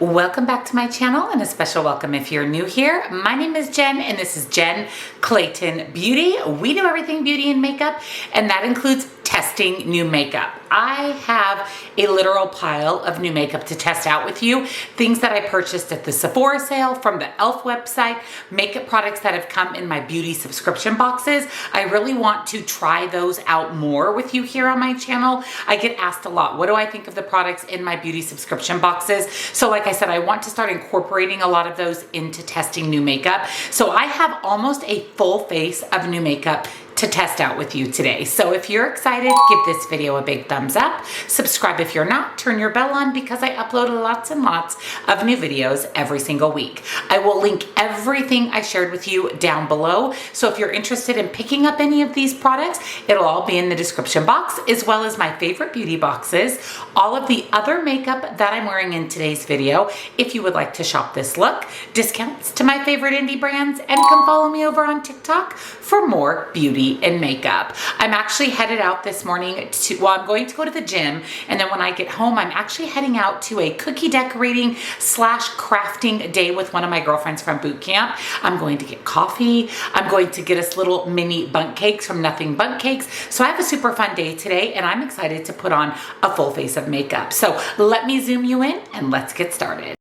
Welcome back to my channel, and a special welcome if you're new here. My name is Jen and this is Jen Clayton Beauty. We do everything beauty and makeup, and that includes testing new makeup. I have a literal pile of new makeup to test out with you. Things that I purchased at the Sephora sale, from the e.l.f. website, makeup products that have come in my beauty subscription boxes. I really want to try those out more with you here on my channel. I get asked a lot, what do I think of the products in my beauty subscription boxes? So like I said, I want to start incorporating a lot of those into testing new makeup. So I have almost a full face of new makeup to test out with you today. So if you're excited, give this video a big thumbs up. Subscribe if you're not, turn your bell on, because I upload lots and lots of new videos every single week. I will link everything I shared with you down below. So if you're interested in picking up any of these products, it'll all be in the description box, as well as my favorite beauty boxes, all of the other makeup that I'm wearing in today's video. If you would like to shop this look, discounts to my favorite indie brands, and come follow me over on TikTok for more beauty and makeup. I'm actually headed out this morning to, I'm going to go to the gym, and then when I get home, I'm actually heading out to a cookie decorating / crafting day with one of my girlfriends from boot camp. I'm going to get coffee. I'm going to get us little mini bundt cakes from Nothing Bundt Cakes. So I have a super fun day today, and I'm excited to put on a full face of makeup. So let me zoom you in and let's get started.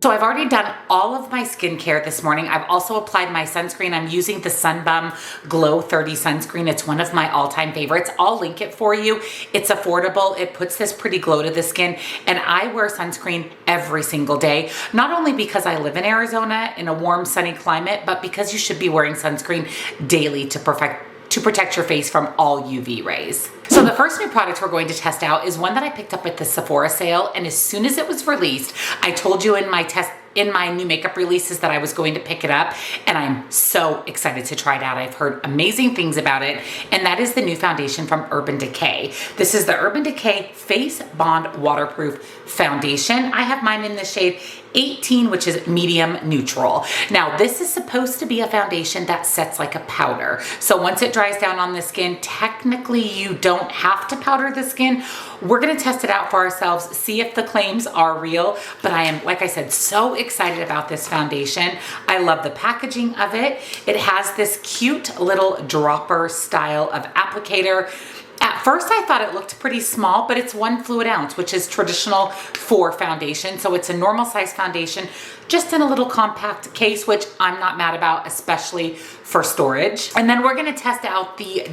So I've already done all of my skincare this morning. I've also applied my sunscreen. I'm using the Sunbum Glow 30 sunscreen. It's one of my all-time favorites. I'll link it for you. It's affordable. It puts this pretty glow to the skin, and I wear sunscreen every single day. Not only because I live in Arizona in a warm, sunny climate, but because you should be wearing sunscreen daily to protect your face from all UV rays. So the first new product we're going to test out is one that I picked up at the Sephora sale, and as soon as it was released, I told you in my new makeup releases that I was going to pick it up, and I'm so excited to try it out. I've heard amazing things about it, and that is the new foundation from Urban Decay. This is the Urban Decay Face Bond Waterproof Foundation. I have mine in the shade 18, which is medium neutral. Now, this is supposed to be a foundation that sets like a powder. So once it dries down on the skin, technically you don't have to powder the skin. We're gonna test it out for ourselves, see if the claims are real, but I am, like I said, so excited about this foundation. I love the packaging of it. It has this cute little dropper style of applicator. At first, I thought it looked pretty small, but it's 1 fluid ounce, which is traditional for foundation. So it's a normal size foundation, just in a little compact case, which I'm not mad about, especially for storage. And then we're gonna test out the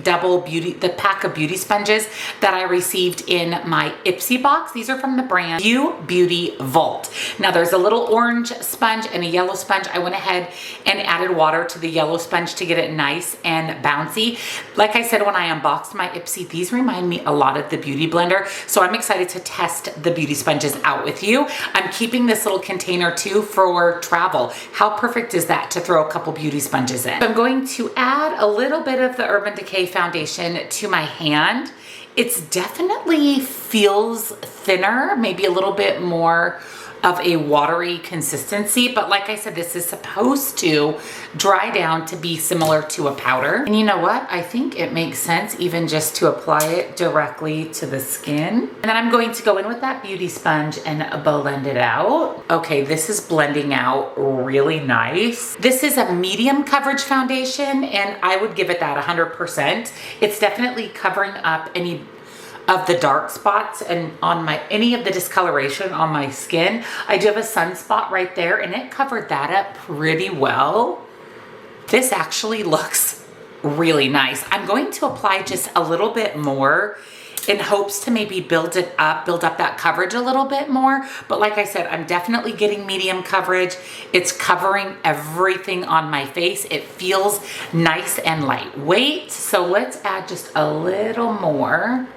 pack of beauty sponges that I received in my Ipsy box. These are from the brand View Beauty Vault. Now there's a little orange sponge and a yellow sponge. I went ahead and added water to the yellow sponge to get it nice and bouncy. Like I said, when I unboxed my Ipsy, these remind me a lot of the Beauty Blender. So I'm excited to test the beauty sponges out with you. I'm keeping this little container too for travel. How perfect is that to throw a couple beauty sponges in? So I'm going to add a little bit of the Urban Decay foundation to my hand. It's definitely feels thinner, maybe a little bit more of a watery consistency, but like I said, this is supposed to dry down to be similar to a powder. And you know what? I think it makes sense even just to apply it directly to the skin. And then I'm going to go in with that beauty sponge and blend it out. Okay, this is blending out really nice. This is a medium coverage foundation, and I would give it that 100%. It's definitely covering up any of the dark spots and on any of the discoloration on my skin. I do have a sunspot right there, and it covered that up pretty well. This actually looks really nice. I'm going to apply just a little bit more in hopes to maybe build up that coverage a little bit more. But like I said, I'm definitely getting medium coverage. It's covering everything on my face. It feels nice and lightweight. So let's add just a little more.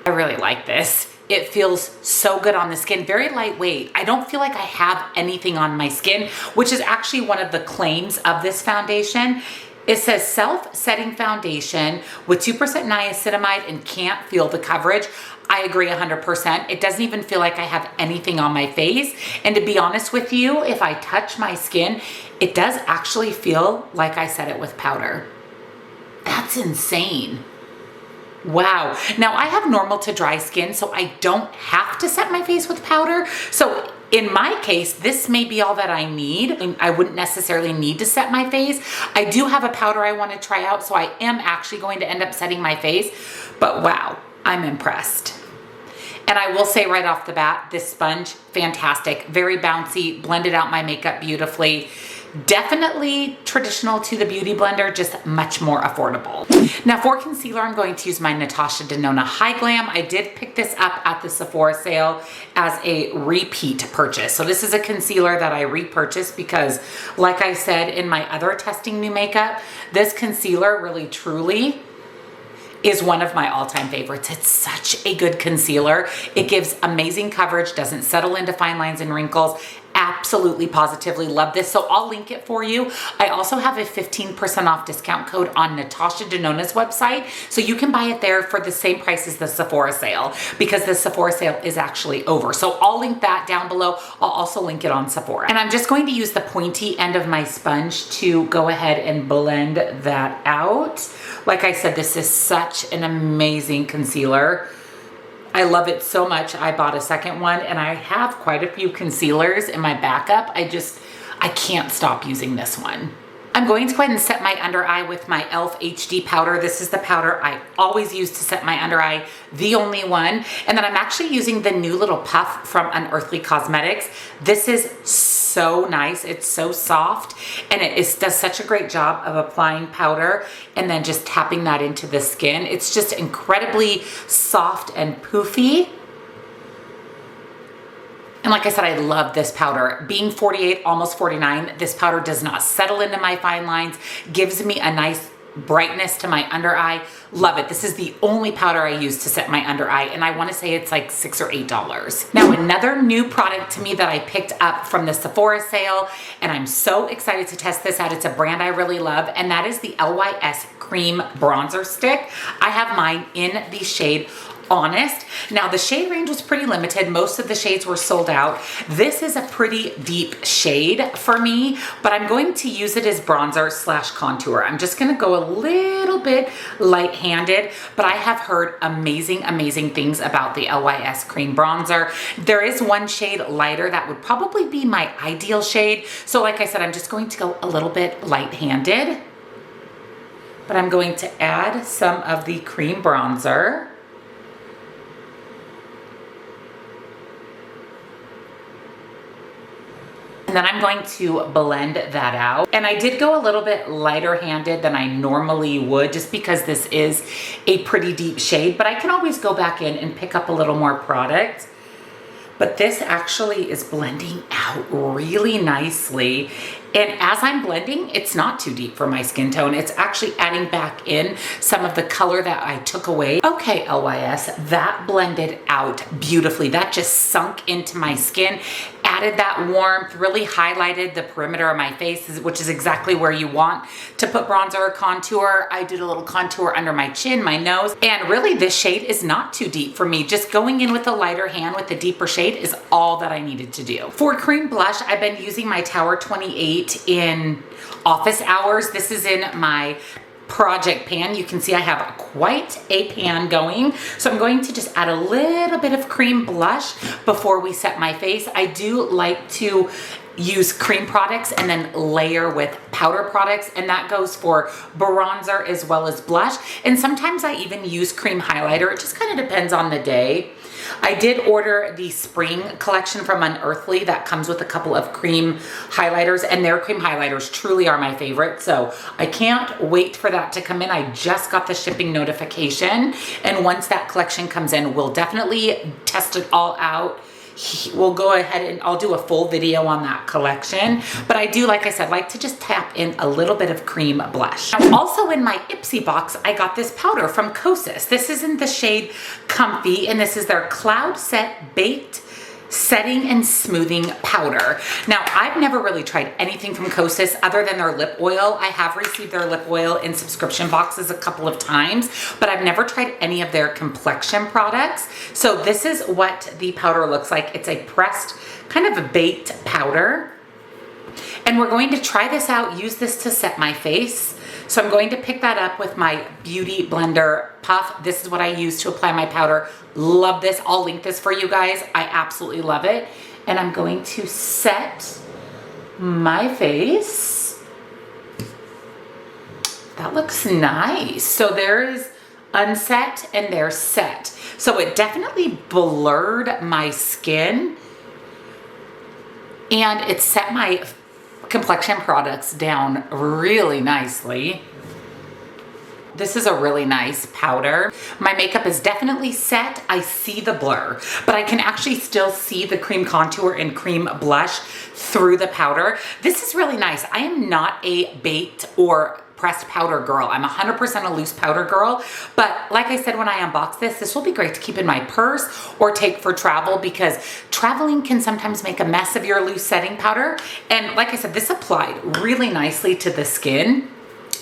I really like this. It feels so good on the skin, very lightweight. I don't feel like I have anything on my skin, which is actually one of the claims of this foundation. It says self-setting foundation with 2% niacinamide and can't feel the coverage. I agree 100%. It doesn't even feel like I have anything on my face. And to be honest with you, if I touch my skin, It does actually feel like I set it with powder. That's insane. Wow. Now I have normal to dry skin, so I don't have to set my face with powder. So in my case, this may be all that I need. I wouldn't necessarily need to set my face. I do have a powder I want to try out, so I am actually going to end up setting my face. But wow, I'm impressed. And I will say right off the bat, this sponge, fantastic, very bouncy, blended out my makeup beautifully. Definitely traditional to the Beauty Blender, just much more affordable. Now for concealer, I'm going to use my Natasha Denona High Glam. I did pick this up at the Sephora sale as a repeat purchase. So this is a concealer that I repurchased because, like I said in my other testing new makeup, this concealer really truly is one of my all-time favorites. It's such a good concealer. It gives amazing coverage, doesn't settle into fine lines and wrinkles. Absolutely, positively love this. So I'll link it for you. I also have a 15% off discount code on Natasha Denona's website. So you can buy it there for the same price as the Sephora sale, because the Sephora sale is actually over. So I'll link that down below. I'll also link it on Sephora. And I'm just going to use the pointy end of my sponge to go ahead and blend that out. Like I said, this is such an amazing concealer. I love it so much. I bought a second one and I have quite a few concealers in my backup. I can't stop using this one. I'm going to go ahead and set my under eye with my e.l.f. HD powder. This is the powder I always use to set my under eye, the only one. And then I'm actually using the new little puff from Unearthly Cosmetics. This is so nice. It's so soft, and it does such a great job of applying powder and then just tapping that into the skin. It's just incredibly soft and poofy. And like I said, I love this powder. Being 48, almost 49, this powder does not settle into my fine lines, gives me a nice brightness to my under eye. Love it. This is the only powder I use to set my under eye, and I want to say it's like $6 or $8. Now, another new product to me that I picked up from the Sephora sale, and I'm so excited to test this out. It's a brand I really love, and that is the LYS Cream Bronzer Stick. I have mine in the shade Honest. Now the shade range was pretty limited. Most of the shades were sold out. This is a pretty deep shade for me, but I'm going to use it as bronzer slash contour. I'm just gonna go a little bit light-handed, but I have heard amazing, amazing things about the LYS Cream Bronzer. There is one shade lighter that would probably be my ideal shade. So like I said, I'm just going to go a little bit light-handed, but I'm going to add some of the cream bronzer. And then I'm going to blend that out. And I did go a little bit lighter handed than I normally would, just because this is a pretty deep shade, but I can always go back in and pick up a little more product. But this actually is blending out really nicely. And as I'm blending, it's not too deep for my skin tone. It's actually adding back in some of the color that I took away. Okay, LYS, that blended out beautifully. That just sunk into my skin, added that warmth, really highlighted the perimeter of my face, which is exactly where you want to put bronzer or contour. I did a little contour under my chin, my nose, and really this shade is not too deep for me. Just going in with a lighter hand with the deeper shade is all that I needed to do. For cream blush, I've been using my Tower 28 in office hours. This is in my project pan. You can see I have quite a pan going. So I'm going to just add a little bit of cream blush before we set my face. I do like to use cream products and then layer with powder products, and that goes for bronzer as well as blush. And sometimes I even use cream highlighter. It just kind of depends on the day. I did order the spring collection from Unearthly that comes with a couple of cream highlighters, and their cream highlighters truly are my favorite. So I can't wait for that to come in. I just got the shipping notification, and once that collection comes in, we'll definitely test it all out. We'll go ahead and I'll do a full video on that collection. But I do, like I said, like to just tap in a little bit of cream blush. Now, also in my Ipsy box, I got this powder from Kosas. This is in the shade Comfy, and this is their Cloud Set Baked Setting and Smoothing Powder. Now, I've never really tried anything from Kosas other than their lip oil. I have received their lip oil in subscription boxes a couple of times, but I've never tried any of their complexion products. So this is what the powder looks like. It's a pressed, kind of a baked powder. And we're going to try this out, use this to set my face. So I'm going to pick that up with my Beauty Blender Puff. This is what I use to apply my powder. Love this. I'll link this for you guys. I absolutely love it. And I'm going to set my face. That looks nice. So there's unset and there's set. So it definitely blurred my skin and it set my complexion products down really nicely. This is a really nice powder. My makeup is definitely set. I see the blur, but I can actually still see the cream contour and cream blush through the powder. This is really nice. I am not a baked or pressed powder girl. I'm 100% a loose powder girl, but like I said when I unboxed this will be great to keep in my purse or take for travel because traveling can sometimes make a mess of your loose setting powder. And like I said, this applied really nicely to the skin.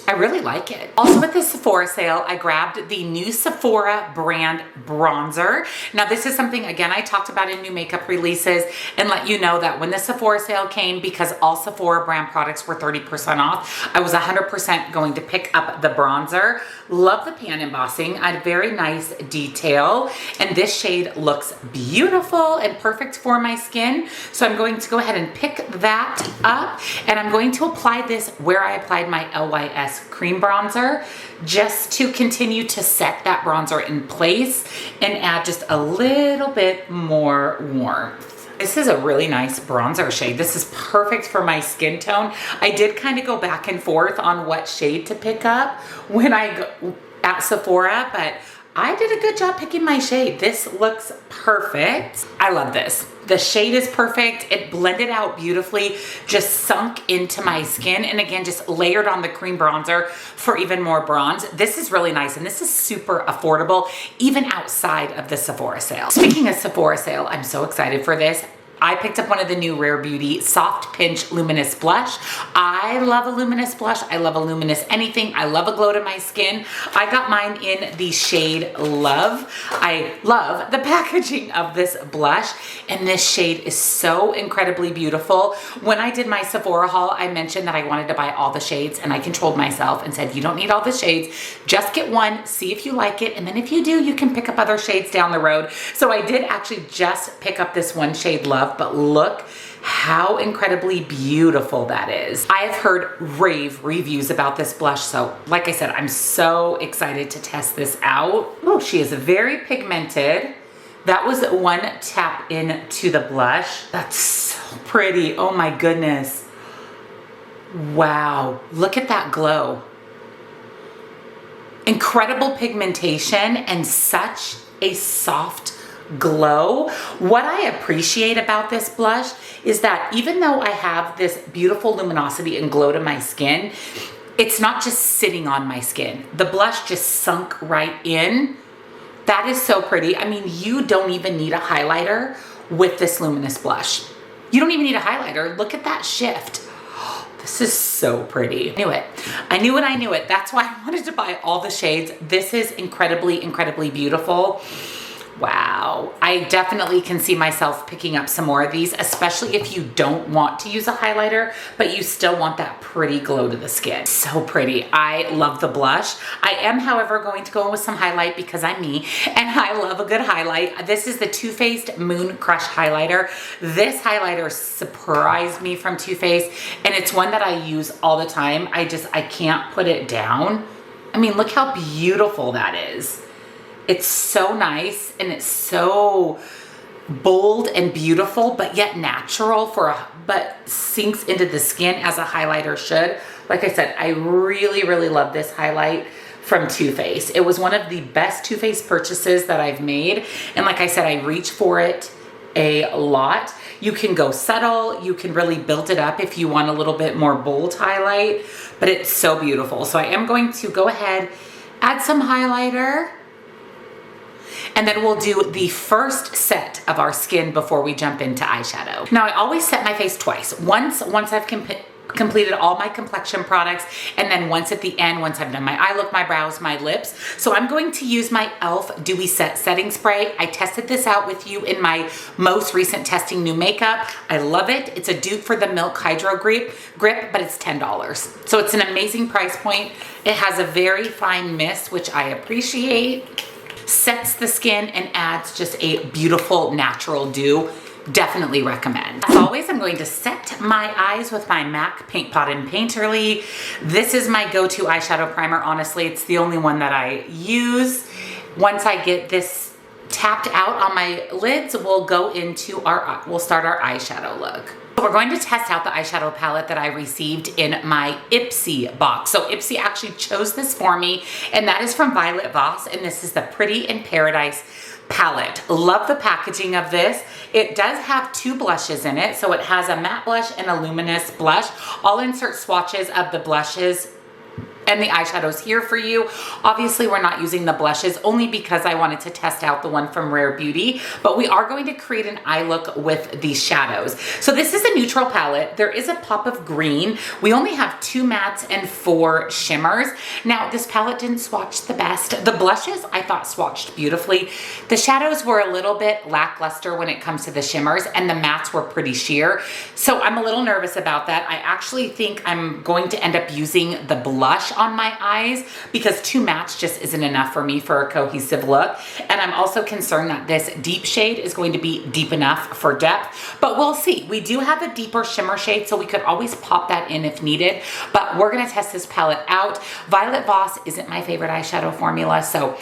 I really like it. Also at the Sephora sale, I grabbed the new Sephora brand bronzer. Now this is something, again, I talked about in new makeup releases and let you know that when the Sephora sale came, because all Sephora brand products were 30% off, I was 100% going to pick up the bronzer. Love the pan embossing, a very nice detail. And this shade looks beautiful and perfect for my skin. So I'm going to go ahead and pick that up and I'm going to apply this where I applied my LYS cream bronzer just to continue to set that bronzer in place and add just a little bit more warmth. This is a really nice bronzer shade. This is perfect for my skin tone. I did kind of go back and forth on what shade to pick up when I go at Sephora, but I did a good job picking my shade. This looks perfect. I love this. The shade is perfect. It blended out beautifully, just sunk into my skin. And again, just layered on the cream bronzer for even more bronze. This is really nice. And this is super affordable, even outside of the Sephora sale. Speaking of Sephora sale, I'm so excited for this. I picked up one of the new Rare Beauty Soft Pinch Luminous Blush. I love a luminous blush. I love a luminous anything. I love a glow to my skin. I got mine in the shade Love. I love the packaging of this blush, and this shade is so incredibly beautiful. When I did my Sephora haul, I mentioned that I wanted to buy all the shades, and I controlled myself and said, you don't need all the shades. Just get one, see if you like it, and then if you do, you can pick up other shades down the road. So I did actually just pick up this one shade Love. But look how incredibly beautiful that is. I have heard rave reviews about this blush, so like I said, I'm so excited to test this out. Oh, she is very pigmented. That was one tap into the blush. That's so pretty. Oh my goodness. Wow, look at that glow. Incredible pigmentation and such a soft glow. What I appreciate about this blush is that even though I have this beautiful luminosity and glow to my skin, it's not just sitting on my skin. The blush just sunk right in. That is so pretty. I mean, you don't even need a highlighter with this luminous blush. You don't even need a highlighter. Look at that shift. This is so pretty. I knew it. I knew it. I knew it. That's why I wanted to buy all the shades. This is incredibly, incredibly beautiful. Wow, I definitely can see myself picking up some more of these, especially if you don't want to use a highlighter, but you still want that pretty glow to the skin. So pretty. I love the blush. I am, however, going to go in with some highlight because I'm me, and I love a good highlight. This is the Too Faced Moon Crush Highlighter. This highlighter surprised me from Too Faced, and it's one that I use all the time. I can't put it down. I mean, look how beautiful that is. It's so nice and it's so bold and beautiful, but yet natural but sinks into the skin as a highlighter should. Like I said, I really, really love this highlight from Too Faced. It was one of the best Too Faced purchases that I've made. And like I said, I reach for it a lot. You can go subtle, you can really build it up if you want a little bit more bold highlight, but it's so beautiful. So I am going to go ahead, add some highlighter, and then we'll do the first set of our skin before we jump into eyeshadow. Now I always set my face twice. Once I've completed all my complexion products, and then once at the end, once I've done my eye look, my brows, my lips. So I'm going to use my e.l.f. Dewy Set Setting Spray. I tested this out with you in my most recent testing new makeup. I love it. It's a dupe for the Milk Hydro Grip, but it's $10. So it's an amazing price point. It has a very fine mist, which I appreciate. Sets the skin and adds just a beautiful natural dew. Definitely recommend. As always, I'm going to set my eyes with my MAC Paint Pot and Painterly. This is my go-to eyeshadow primer. Honestly, it's the only one that I use. Once I get this tapped out on my lids, we'll start our eyeshadow look. We're going to test out the eyeshadow palette that I received in my Ipsy box. So Ipsy actually chose this for me, and that is from Voss, and this is the Pretty in Paradise palette. Love the packaging of this. It does have 2 blushes in it. So it has a matte blush and a luminous blush. I'll insert swatches of the blushes and the eyeshadows here for you. Obviously, we're not using the blushes only because I wanted to test out the one from Rare Beauty, but we are going to create an eye look with these shadows. So this is a neutral palette. There is a pop of green. We only have 2 mattes and 4 shimmers. Now, this palette didn't swatch the best. The blushes, I thought, swatched beautifully. The shadows were a little bit lackluster when it comes to the shimmers, and the mattes were pretty sheer. So I'm a little nervous about that. I actually think I'm going to end up using the blush on my eyes because 2 mattes just isn't enough for me for a cohesive look. And I'm also concerned that this deep shade is going to be deep enough for depth, but we'll see. We do have a deeper shimmer shade, so we could always pop that in if needed, but we're gonna test this palette out. Violet Voss isn't my favorite eyeshadow formula, so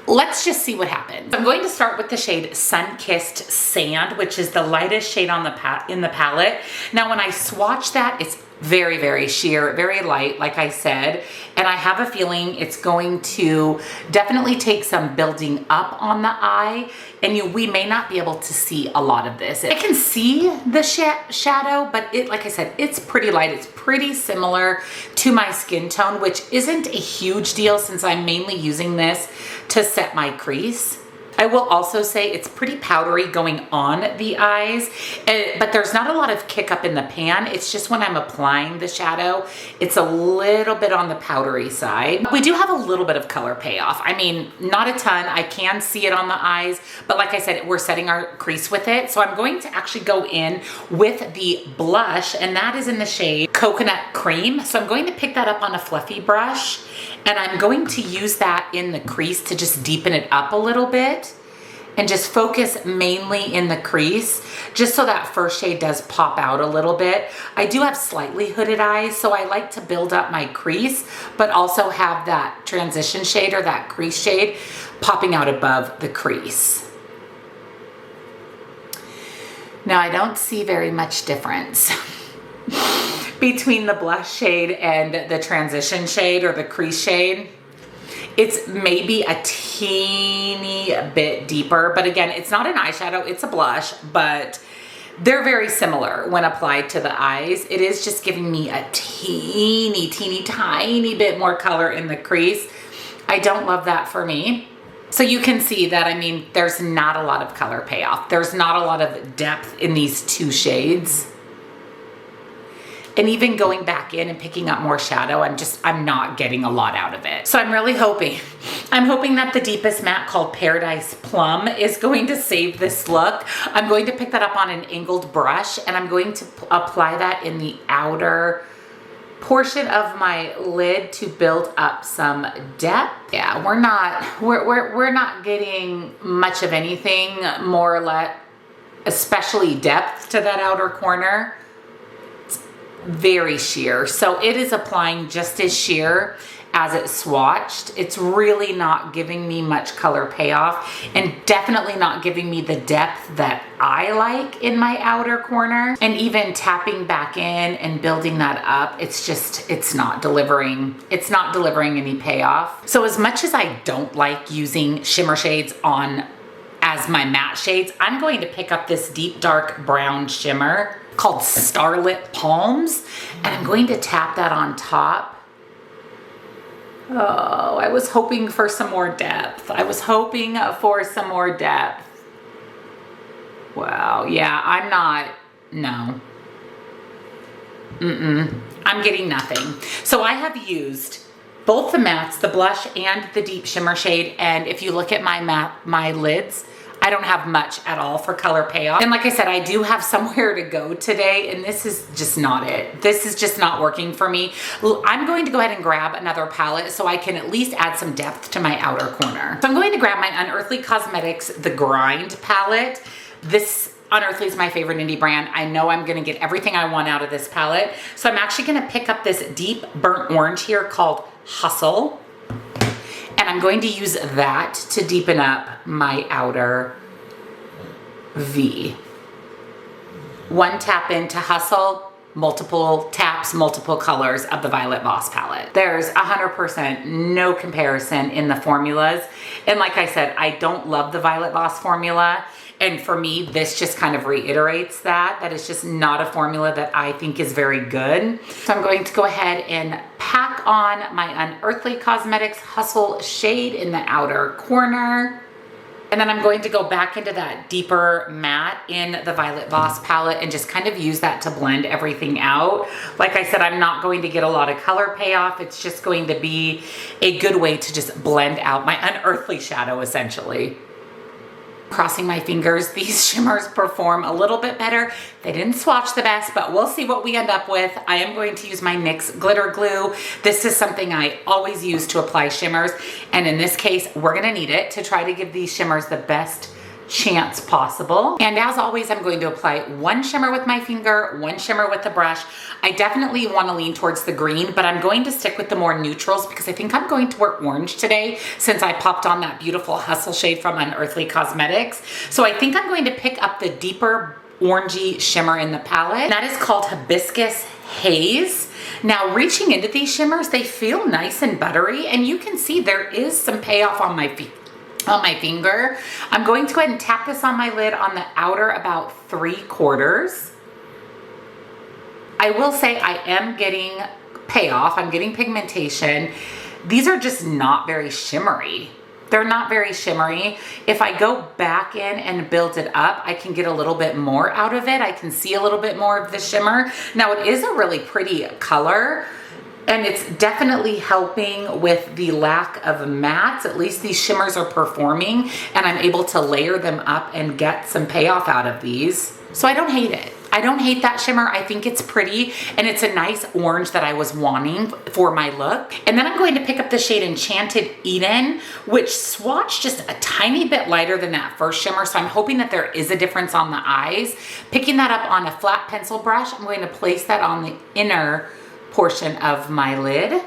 let's just see what happens. I'm going to start with the shade Sun-Kissed Sand, which is the lightest shade on in the palette. Now, when I swatch that, it's very, very sheer, very light, like I said, and I have a feeling it's going to definitely take some building up on the eye, and we may not be able to see a lot of this. I can see the shadow, but like I said, it's pretty light. It's pretty similar to my skin tone, which isn't a huge deal since I'm mainly using this to set my crease. I will also say it's pretty powdery going on the eyes, but there's not a lot of kick up in the pan. It's just when I'm applying the shadow, it's a little bit on the powdery side. We do have a little bit of color payoff. I mean, not a ton. I can see it on the eyes, but like I said, we're setting our crease with it. So I'm going to actually go in with the blush, and that is in the shade Coconut Cream. So I'm going to pick that up on a fluffy brush, and I'm going to use that in the crease to just deepen it up a little bit and just focus mainly in the crease, just so that first shade does pop out a little bit. I do have slightly hooded eyes, so I like to build up my crease, but also have that transition shade or that crease shade popping out above the crease. Now, I don't see very much difference between the blush shade and the transition shade or the crease shade. It's maybe a teeny bit deeper, but again, it's not an eyeshadow, it's a blush, but they're very similar when applied to the eyes. It is just giving me a teeny tiny bit more color in the crease. I don't love that for me. So you can see that, I mean, there's not a lot of color payoff. There's not a lot of depth in these 2 shades. And even going back in and picking up more shadow, I'm not getting a lot out of it. So I'm really hoping that the deepest matte called Paradise Plum is going to save this look. I'm going to pick that up on an angled brush, and I'm going to apply that in the outer portion of my lid to build up some depth. Yeah, we're not getting much of anything, more or less, especially depth to that outer corner. Very sheer. So it is applying just as sheer as it swatched. It's really not giving me much color payoff, and definitely not giving me the depth that I like in my outer corner. And even tapping back in and building that up, it's not delivering any payoff. So as much as I don't like using shimmer shades on as my matte shades, I'm going to pick up this deep dark brown shimmer called Starlit Palms, and I'm going to tap that on top. Oh, I was hoping for some more depth. Wow, yeah, no. I'm getting nothing. So I have used both the mattes, the blush and the deep shimmer shade. And if you look at my lids, I don't have much at all for color payoff. And like I said, I do have somewhere to go today, and this is just not it. This is just not working for me. I'm going to go ahead and grab another palette so I can at least add some depth to my outer corner. So I'm going to grab my Unearthly Cosmetics The Grind palette. This Unearthly is my favorite indie brand. I know I'm gonna get everything I want out of this palette. So I'm actually gonna pick up this deep burnt orange here called Hustle. And I'm going to use that to deepen up my outer V. One tap into Hustle, multiple taps, multiple colors of the Violet Voss palette. There's 100% no comparison in the formulas. And like I said, I don't love the Violet Voss formula. And for me, this just kind of reiterates that it's just not a formula that I think is very good. So I'm going to go ahead and pack on my Unearthly Cosmetics Hustle shade in the outer corner. And then I'm going to go back into that deeper matte in the Violet Voss palette and just kind of use that to blend everything out. Like I said, I'm not going to get a lot of color payoff. It's just going to be a good way to just blend out my unearthly shadow, essentially. Crossing my fingers, these shimmers perform a little bit better. They didn't swatch the best, but we'll see what we end up with. I am going to use my NYX glitter glue. This is something I always use to apply shimmers, and in this case, we're gonna need it to try to give these shimmers the best chance possible. And as always, I'm going to apply one shimmer with my finger, one shimmer with the brush. I definitely want to lean towards the green, but I'm going to stick with the more neutrals because I think I'm going to wear orange today since I popped on that beautiful Hustle shade from Unearthly Cosmetics. So I think I'm going to pick up the deeper orangey shimmer in the palette. That is called Hibiscus Haze. Now, reaching into these shimmers, they feel nice and buttery, and you can see there is some payoff on my finger. I'm going to go ahead and tap this on my lid on the outer about 3/4. I will say I am getting payoff. I'm getting pigmentation. These are just not very shimmery. They're not very shimmery. If I go back in and build it up, I can get a little bit more out of it. I can see a little bit more of the shimmer. Now, it is a really pretty color, and it's definitely helping with the lack of mattes. At least these shimmers are performing, and I'm able to layer them up and get some payoff out of these. So I don't hate it. I don't hate that shimmer. I think it's pretty, and it's a nice orange that I was wanting for my look. And then I'm going to pick up the shade Enchanted Eden, which swatched just a tiny bit lighter than that first shimmer. So I'm hoping that there is a difference on the eyes. Picking that up on a flat pencil brush, I'm going to place that on the inner portion of my lid.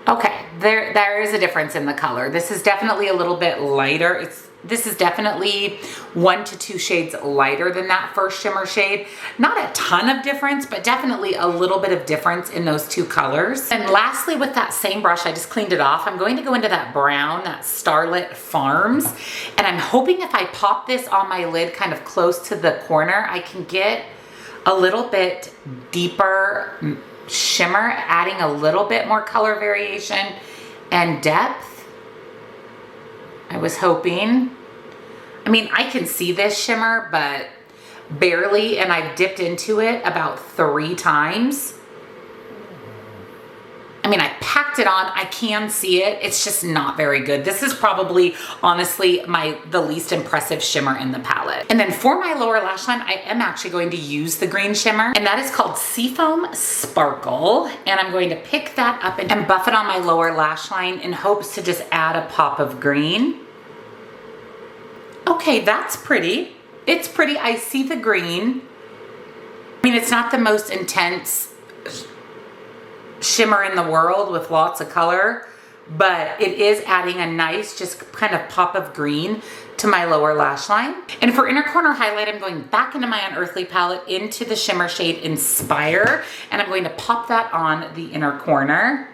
Okay, there is a difference in the color. This is definitely a little bit lighter. This is definitely 1 to 2 shades lighter than that first shimmer shade. Not a ton of difference, but definitely a little bit of difference in those two colors. And lastly, with that same brush, I just cleaned it off. I'm going to go into that brown, that Starlit Farms, and I'm hoping if I pop this on my lid kind of close to the corner, I can get a little bit deeper shimmer, adding a little bit more color variation and depth. I was hoping. I mean, I can see this shimmer, but barely, and I've dipped into it about 3 times. I mean, I packed it on, I can see it, it's just not very good. This is probably, honestly, the least impressive shimmer in the palette. And then for my lower lash line, I am actually going to use the green shimmer, and that is called Seafoam Sparkle. And I'm going to pick that up and buff it on my lower lash line in hopes to just add a pop of green. Okay, that's pretty. It's pretty, I see the green. I mean, it's not the most intense shimmer in the world with lots of color, but it is adding a nice just kind of pop of green to my lower lash line. And for inner corner highlight, I'm going back into my Unearthly palette into the shimmer shade Inspire, and I'm going to pop that on the inner corner.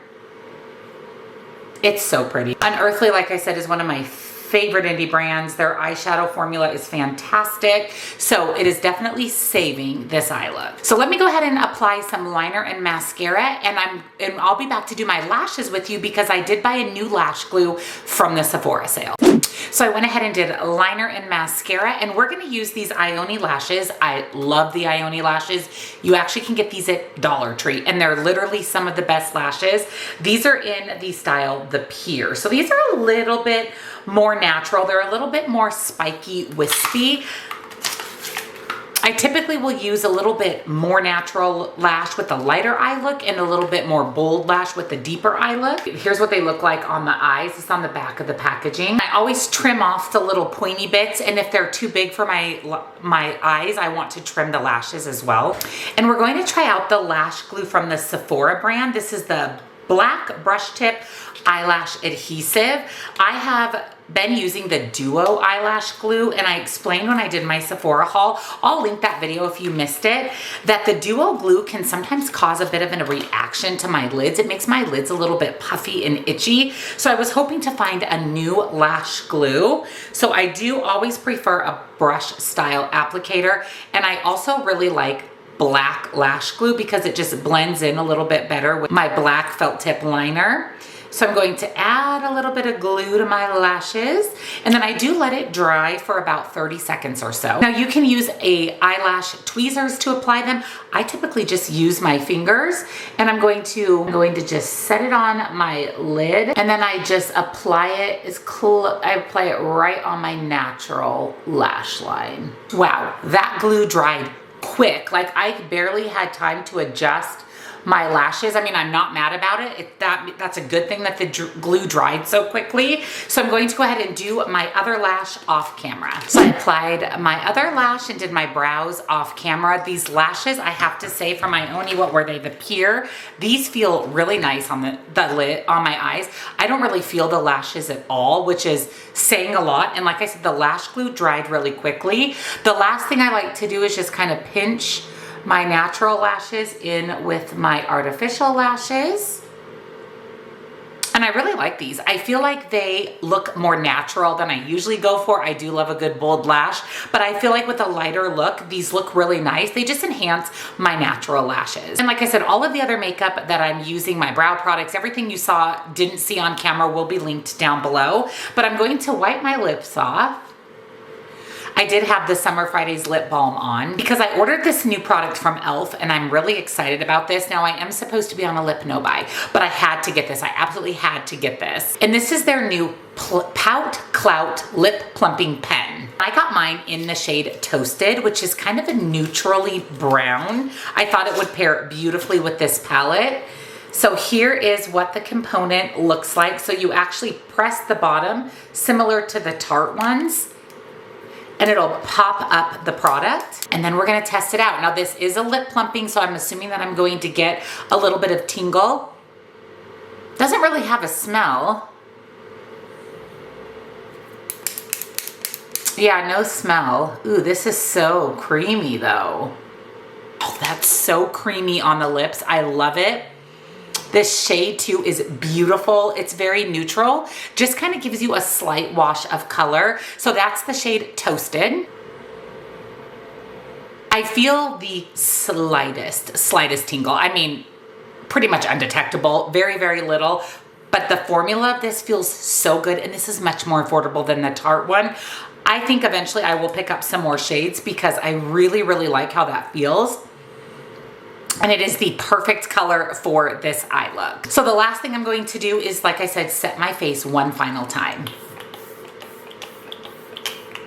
It's so pretty. Unearthly, like I said, is one of my favorite indie brands. Their eyeshadow formula is fantastic. So it is definitely saving this eye look. So let me go ahead and apply some liner and mascara, and I'll be back to do my lashes with you because I did buy a new lash glue from the Sephora sale. So I went ahead and did liner and mascara, and we're gonna use these Ioni lashes. I love the Ioni lashes. You actually can get these at Dollar Tree, and they're literally some of the best lashes. These are in the style The Pier. So these are a little bit more natural. They're a little bit more spiky, wispy. I typically will use a little bit more natural lash with a lighter eye look and a little bit more bold lash with the deeper eye look. Here's what they look like on the eyes. It's on the back of the packaging. I always trim off the little pointy bits, and if they're too big for my eyes, I want to trim the lashes as well. And we're going to try out the lash glue from the Sephora brand. This is the Black Brush Tip Eyelash Adhesive. I have been using the Duo eyelash glue, and I explained when I did my Sephora haul, I'll link that video if you missed it, that the Duo glue can sometimes cause a bit of a reaction to my lids. It makes my lids a little bit puffy and itchy. So I was hoping to find a new lash glue. So I do always prefer a brush style applicator, and I also really like black lash glue because it just blends in a little bit better with my black felt tip liner. So I'm going to add a little bit of glue to my lashes, and then I do let it dry for about 30 seconds or so. Now you can use eyelash tweezers to apply them. I typically just use my fingers, and I'm going to just set it on my lid, and then I just apply it I apply it right on my natural lash line. Wow, that glue dried quick. Like I barely had time to adjust my lashes. I mean, I'm not mad about it. That's a good thing that the glue dried so quickly. So I'm going to go ahead and do my other lash off camera. So I applied my other lash and did my brows off camera. These lashes, I have to say, from Ioni, what were they? The Pier. These feel really nice on the lid, on my eyes. I don't really feel the lashes at all, which is saying a lot. And like I said, the lash glue dried really quickly. The last thing I like to do is just kind of pinch my natural lashes in with my artificial lashes. And I really like these. I feel like they look more natural than I usually go for. I do love a good bold lash, but I feel like with a lighter look, these look really nice. They just enhance my natural lashes. And like I said, all of the other makeup that I'm using, my brow products, everything you didn't see on camera will be linked down below. But I'm going to wipe my lips off. I did have the Summer Fridays lip balm on because I ordered this new product from e.l.f. and I'm really excited about this. Now I am supposed to be on a lip no buy, but I had to get this. I absolutely had to get this. And this is their new Pout Clout Lip Plumping Pen. I got mine in the shade Toasted, which is kind of a neutrally brown. I thought it would pair beautifully with this palette. So here is what the component looks like. So you actually press the bottom, similar to the Tarte ones, and it'll pop up the product, and then we're gonna test it out. Now this is a lip plumping, so I'm assuming that I'm going to get a little bit of tingle. Doesn't really have a smell. Yeah, no smell. Ooh, this is so creamy though. Oh, that's so creamy on the lips. I love it. This shade too is beautiful. It's very neutral, just kind of gives you a slight wash of color. So that's the shade Toasted. I feel the slightest tingle. I mean, pretty much undetectable, very, very little. But the formula of this feels so good, and this is much more affordable than the Tarte one. I think eventually I will pick up some more shades because I really, really like how that feels. And it is the perfect color for this eye look. So the last thing I'm going to do is, like I said, set my face one final time.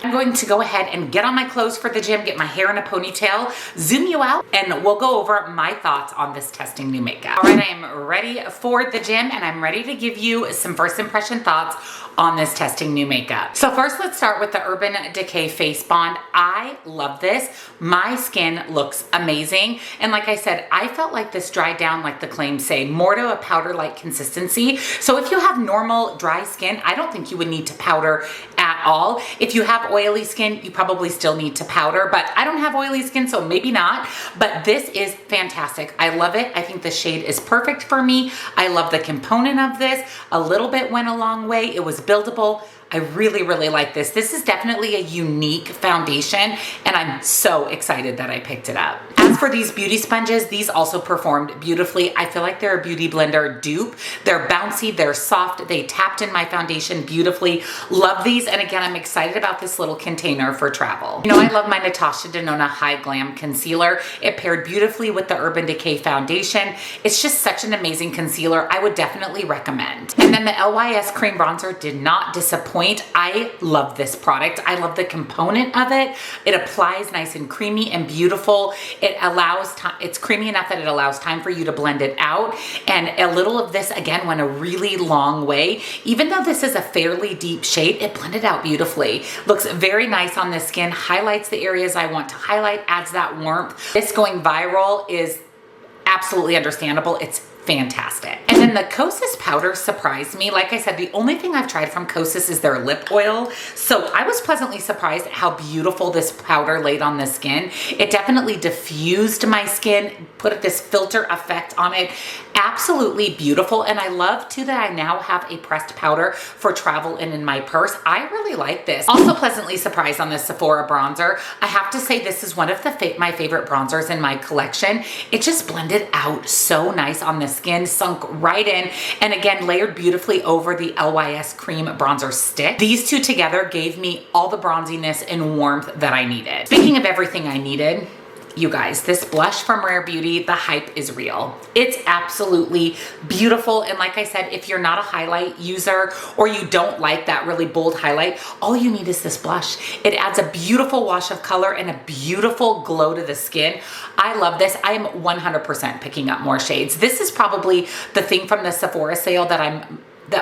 I'm going to go ahead and get on my clothes for the gym, get my hair in a ponytail, zoom you out, and we'll go over my thoughts on this testing new makeup. All right, I am ready for the gym, and I'm ready to give you some first impression thoughts on this testing new makeup. So first, let's start with the Urban Decay Face Bond. I love this. My skin looks amazing. And like I said, I felt like this dried down like the claims say, more to a powder-like consistency. So if you have normal dry skin, I don't think you would need to powder at all. If you have oily skin, you probably still need to powder, but I don't have oily skin, so maybe not. But this is fantastic. I love it. I think the shade is perfect for me. I love the component of this. A little bit went a long way. It was buildable. I really, really like this. This is definitely a unique foundation, and I'm so excited that I picked it up. As for these beauty sponges, these also performed beautifully. I feel like they're a Beauty Blender dupe. They're bouncy, they're soft, they tapped in my foundation beautifully. Love these, and again, I'm excited about this little container for travel. You know, I love my Natasha Denona High Glam Concealer. It paired beautifully with the Urban Decay foundation. It's just such an amazing concealer. I would definitely recommend. And then the LYS Cream Bronzer did not disappoint. I love this product. I love the component of it. It applies nice and creamy and beautiful. It allows time, it's creamy enough that it allows time for you to blend it out. And a little of this, again, went a really long way. Even though this is a fairly deep shade, it blended out beautifully. Looks very nice on the skin, highlights the areas I want to highlight, adds that warmth. This going viral is absolutely understandable. It's fantastic. And then the Kosas powder surprised me. Like I said, the only thing I've tried from Kosas is their lip oil. So I was pleasantly surprised at how beautiful this powder laid on the skin. It definitely diffused my skin, put this filter effect on it. Absolutely beautiful. And I love too that I now have a pressed powder for travel and in my purse. I really like this. Also pleasantly surprised on this Sephora bronzer. I have to say this is one of my favorite bronzers in my collection. It just blended out so nice on the skin, sunk right in, and again, layered beautifully over the LYS Cream Bronzer Stick. These two together gave me all the bronziness and warmth that I needed. Speaking of everything I needed, you guys, this blush from Rare Beauty, the hype is real. It's absolutely beautiful. And like I said, if you're not a highlight user or you don't like that really bold highlight, all you need is this blush. It adds a beautiful wash of color and a beautiful glow to the skin. I love this. I am 100% picking up more shades. This is probably the thing from the Sephora sale that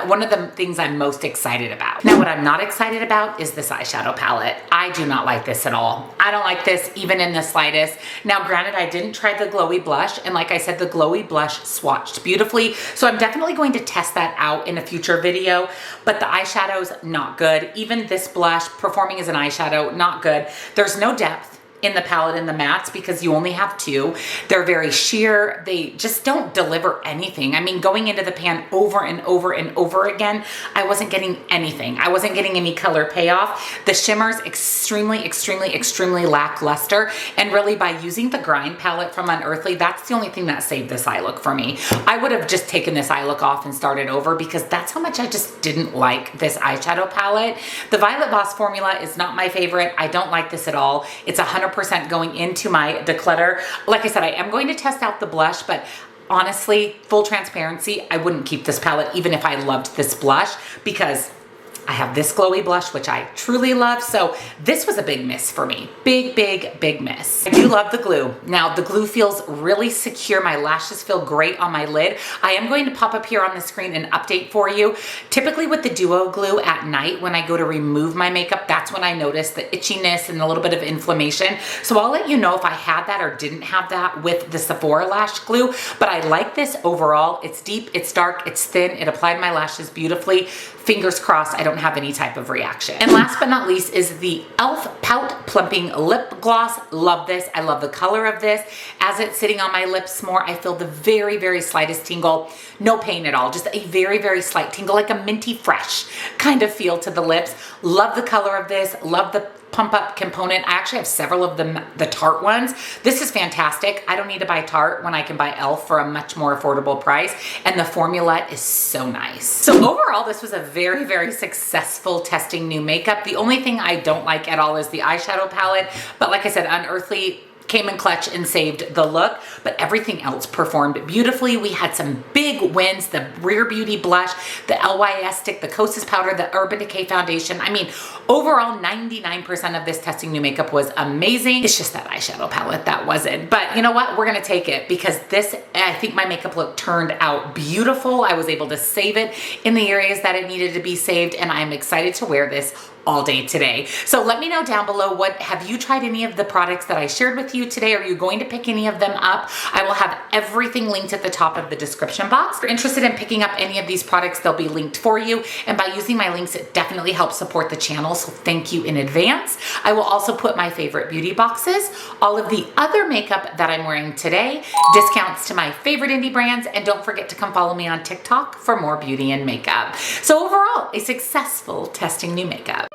one of the things I'm most excited about. Now, what I'm not excited about is this eyeshadow palette. I do not like this at all. I don't like this even in the slightest. Now, granted, I didn't try the glowy blush, and like I said, the glowy blush swatched beautifully, so I'm definitely going to test that out in a future video, but the eyeshadow's not good. Even this blush, performing as an eyeshadow, not good. There's no depth in the palette in the mattes because you only have two. They're very sheer. They just don't deliver anything. I mean, going into the pan over and over and over again, I wasn't getting anything. I wasn't getting any color payoff. The shimmer's extremely, extremely, extremely lackluster. And really by using the Grind palette from Unearthly, that's the only thing that saved this eye look for me. I would have just taken this eye look off and started over because that's how much I just didn't like this eyeshadow palette. The Violet Voss formula is not my favorite. I don't like this at all. It's 100% going into my declutter. Like I said, I am going to test out the blush, but honestly, full transparency, I wouldn't keep this palette even if I loved this blush because I have this glowy blush, which I truly love. So this was a big miss for me. Big, big, big miss. I do love the glue. Now the glue feels really secure. My lashes feel great on my lid. I am going to pop up here on the screen an update for you. Typically with the Duo glue at night, when I go to remove my makeup, that's when I notice the itchiness and a little bit of inflammation. So I'll let you know if I had that or didn't have that with the Sephora lash glue, but I like this overall. It's deep, it's dark, it's thin. It applied my lashes beautifully. Fingers crossed I don't have any type of reaction. And last but not least is the e.l.f. Pout Plumping Lip Gloss. Love this. I love the color of this. As it's sitting on my lips more, I feel the very, very slightest tingle. No pain at all. Just a very, very slight tingle, like a minty fresh kind of feel to the lips. Love the color of this. Love the pump up component. I actually have several of them, the Tarte ones. This is fantastic. I don't need to buy Tarte when I can buy e.l.f. for a much more affordable price. And the formula is so nice. So overall, this was a very, very successful testing new makeup. The only thing I don't like at all is the eyeshadow palette. But like I said, Unearthly came in clutch and saved the look, but everything else performed beautifully. We had some big wins, the Rare Beauty blush, the LYS stick, the Kosas powder, the Urban Decay foundation. I mean, overall 99% of this testing new makeup was amazing. It's just that eyeshadow palette that wasn't, but you know what? We're gonna take it because this, I think my makeup look turned out beautiful. I was able to save it in the areas that it needed to be saved, and I'm excited to wear this all day today. So let me know down below, have you tried any of the products that I shared with you today? Are you going to pick any of them up? I will have everything linked at the top of the description box. If you're interested in picking up any of these products, they'll be linked for you. And by using my links, it definitely helps support the channel. So thank you in advance. I will also put my favorite beauty boxes, all of the other makeup that I'm wearing today, discounts to my favorite indie brands, and don't forget to come follow me on TikTok for more beauty and makeup. So overall, a successful testing new makeup.